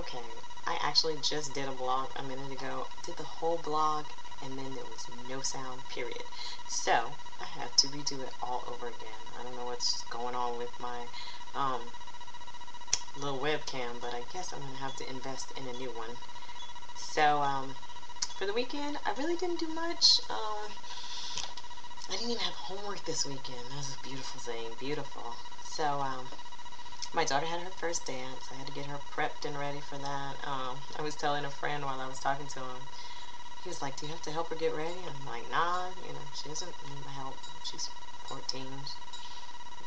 Okay, I actually just did a vlog a minute ago. Did the whole vlog and then there was no sound, period. So I have to redo it all over again. I don't know what's going on with my little webcam, but I guess I'm gonna have to invest in a new one. So for the weekend, I really didn't do much. I didn't even have homework this weekend. That was a beautiful thing, beautiful. So my daughter had her first dance. I had to get her prepped and ready for that. I was telling a friend while I was talking to him, he was like, do you have to help her get ready? I'm like, nah, she doesn't need my help. She's 14.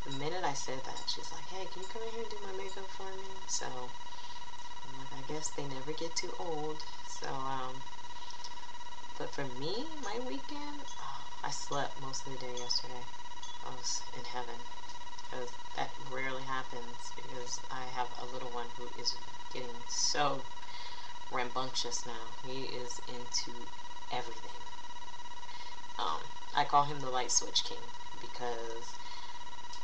The minute I said that, she's like, hey, can you come in here and do my makeup for me? So I'm like, I guess they never get too old. So, but for me, my weekend, I slept most of the day yesterday. I was in heaven. Because that rarely happens, because I have a little one who is getting so rambunctious now. He is into everything. I call him the light switch king, because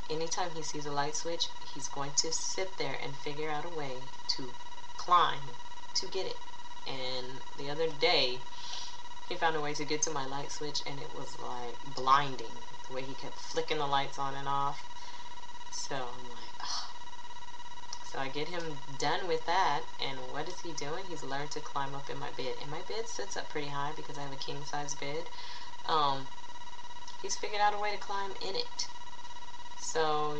anytime he sees a light switch, he's going to sit there and figure out a way to climb to get it. And the other day, he found a way to get to my light switch, and it was like blinding, the way he kept flicking the lights on and off. So I'm like, ugh. So I get him done with that, and what is he doing? He's learned to climb up in my bed. And my bed sits up pretty high because I have a king-size bed. He's figured out a way to climb in it. So,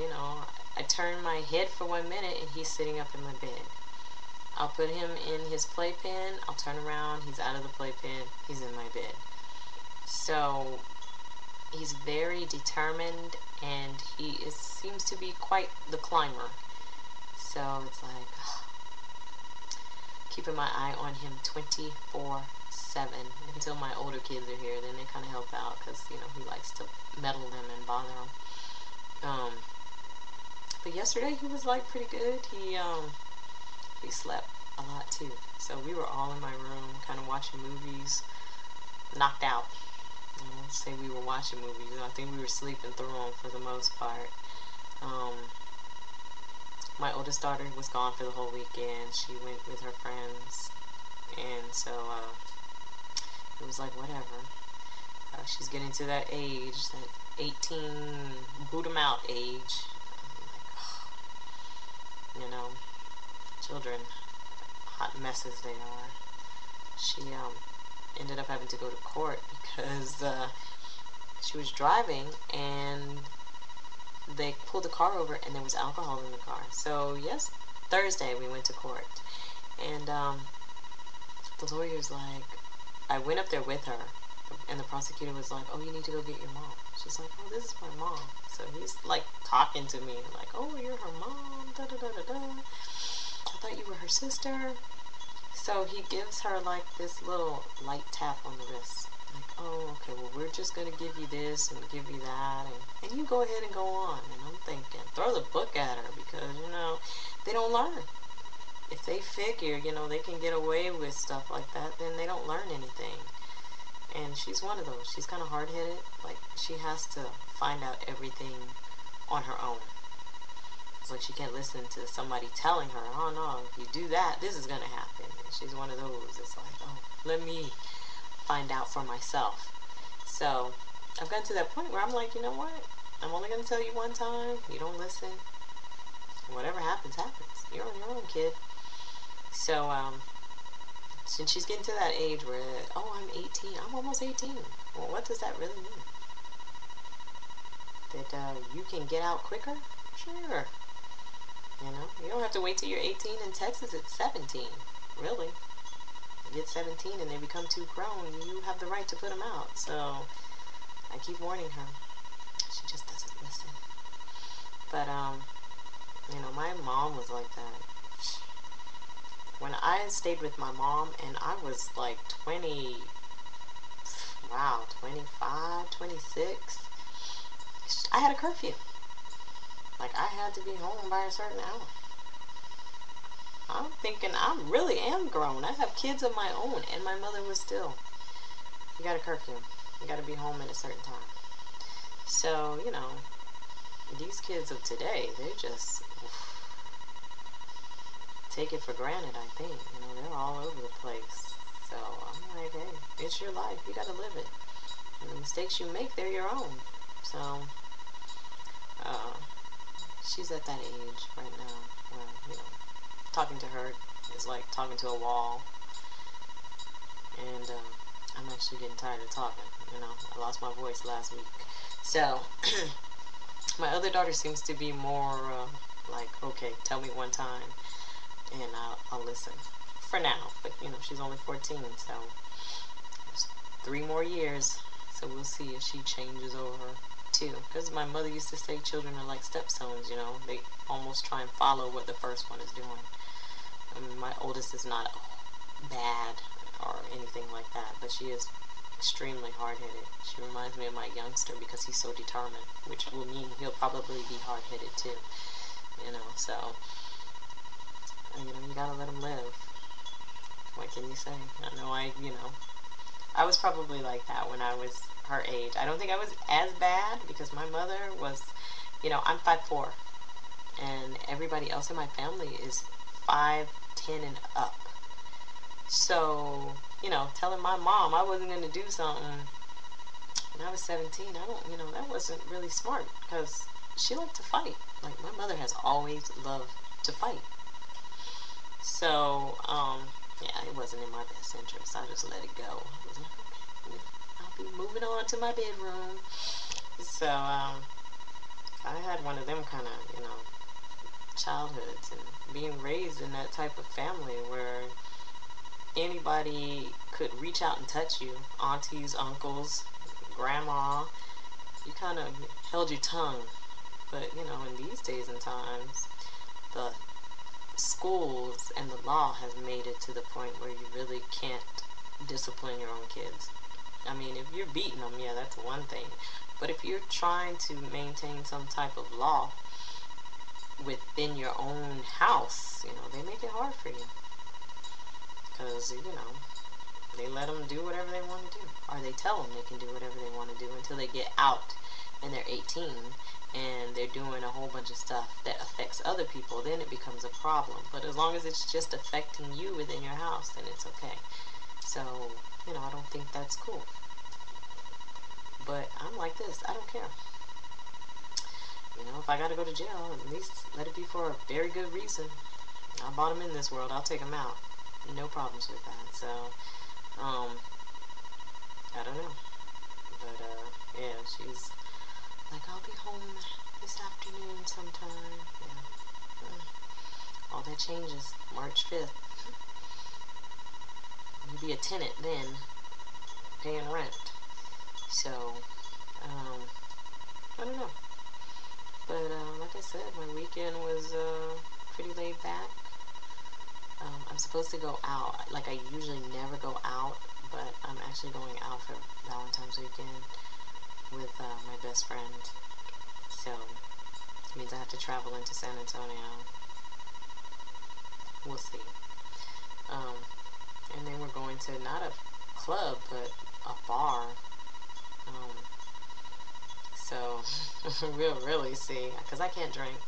I turn my head for 1 minute, and he's sitting up in my bed. I'll put him in his playpen. I'll turn around. He's out of the playpen. He's in my bed. So he's very determined, and he seems to be quite the climber. So it's like keeping my eye on him 24/7 until my older kids are here. Then they kind of help out because he likes to meddle them and bother them. But yesterday he was like pretty good. He slept a lot too. So we were all in my room, kind of watching movies, knocked out. I won't say we were watching movies. I think we were sleeping through them for the most part. My oldest daughter was gone for the whole weekend. She went with her friends, and so it was like whatever. She's getting to that age, that 18 boot 'em out age. I'm like, children, hot messes they are. She ended up having to go to court because she was driving and they pulled the car over and there was alcohol in the car. So yes, Thursday we went to court, and the lawyer's like, I went up there with her, and the prosecutor was like, oh, you need to go get your mom. She's like, oh, this is my mom. So he's like talking to me like, oh, you're her mom, da da da da da. I thought you were her sister. So he gives her like this little light tap on the wrist. Like, oh, okay, well, we're just going to give you this and give you that, and you go ahead and go on. And I'm thinking, throw the book at her, because, they don't learn. If they figure, they can get away with stuff like that, then they don't learn anything. And she's one of those. She's kind of hard-headed. Like, she has to find out everything on her own. It's like she can't listen to somebody telling her, oh, no, if you do that, this is going to happen. And she's one of those. It's like, oh, let me find out for myself. So I've gotten to that point where I'm like, you know what? I'm only going to tell you one time. You don't listen. Whatever happens, happens. You're on your own, kid. So since she's getting to that age where, oh, I'm 18. I'm almost 18. Well, what does that really mean? That you can get out quicker? Sure. You don't have to wait till you're 18. In Texas, it's 17. Really. You get 17 and they become too grown, you have the right to put them out. So I keep warning her. She just doesn't listen. But my mom was like that. When I stayed with my mom and I was like 25, 26, I had a curfew. Like, I had to be home by a certain hour. I'm thinking I really am grown. I have kids of my own, and my mother was still, you got a curfew. You got to be home at a certain time. So, these kids of today, they're just, take it for granted, I think. You know, they're all over the place. So I'm like, hey, it's your life. You got to live it. And the mistakes you make, they're your own. So uh, she's at that age right now where, you know, talking to her is like talking to a wall. And I'm actually getting tired of talking. You know, I lost my voice last week. So my other daughter seems to be more like, okay, tell me one time and I'll listen for now. But, you know, she's only 14, so there's 3 more years. So we'll see if she changes over too. Because my mother used to say children are like stepstones, you know. They almost try and follow what the first one is doing. I mean, my oldest is not bad or anything like that, but she is extremely hard-headed. She reminds me of my youngster because he's so determined, which will mean he'll probably be hard-headed too, you know. So you know, you gotta let him live. What can you say? I know I was probably like that when I was her age. I don't think I was as bad because my mother was, you know, I'm 5'4", and everybody else in my family is 5'10" and up. So, you know, telling my mom I wasn't going to do something when I was 17, you know, that wasn't really smart because she liked to fight. Like, my mother has always loved to fight. So, yeah, it wasn't in my best interest. I just let it go. I was like, okay, I'll be moving on to my bedroom. So, I had one of them kind of, you know, childhoods and being raised in that type of family where anybody could reach out and touch you. Aunties, uncles, grandma. You kind of held your tongue. But, you know, in these days and times, the schools and the law has made it to the point where you really can't discipline your own kids. I mean, if you're beating them, yeah, that's one thing. But if you're trying to maintain some type of law within your own house, you know, they make it hard for you. Because, you know, they let them do whatever they want to do. Or they tell them they can do whatever they want to do until they get out and they're 18 and they're doing a whole bunch of stuff that affects other people. Then it becomes a problem. But as long as it's just affecting you within your house, then it's okay. So, you know, I don't think that's cool. But I'm like this. I don't care. You know, if I got to go to jail, at least let it be for a very good reason. I brought them in this world. I'll take them out. No problems with that. So, I don't know. But, yeah, she's like, I'll be home this afternoon sometime. Yeah. All that changes. March 5th. You'll be a tenant then, paying rent. So, I don't know. But, like I said, my weekend was, pretty laid back. I'm supposed to go out. Like, I usually never go out, but I'm actually going out for Valentine's weekend with my best friend. So, it means I have to travel into San Antonio. We'll see. And then we're going to not a club, but a bar. So, we'll really see. Because I can't drink.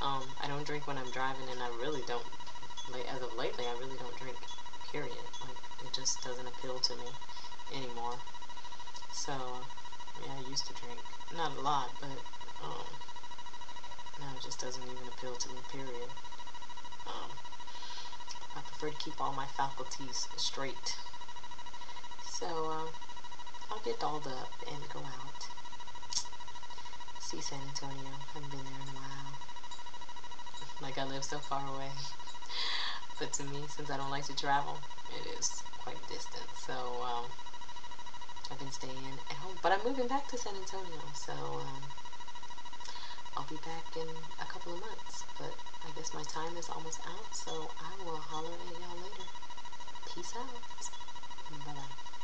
I don't drink when I'm driving, and I really don't. As of lately, I really don't drink, period. Like, it just doesn't appeal to me anymore. So, yeah, I used to drink. Not a lot, but, now it just doesn't even appeal to me, period. I prefer to keep all my faculties straight. So, I'll get dolled up and go out. See San Antonio. Haven't been there in a while. Like, I live so far away. But to me, since I don't like to travel, it is quite distant. So, I've been staying at home. But I'm moving back to San Antonio. So, I'll be back in a couple of months. But I guess my time is almost out. So, I will holler at y'all later. Peace out. Bye-bye.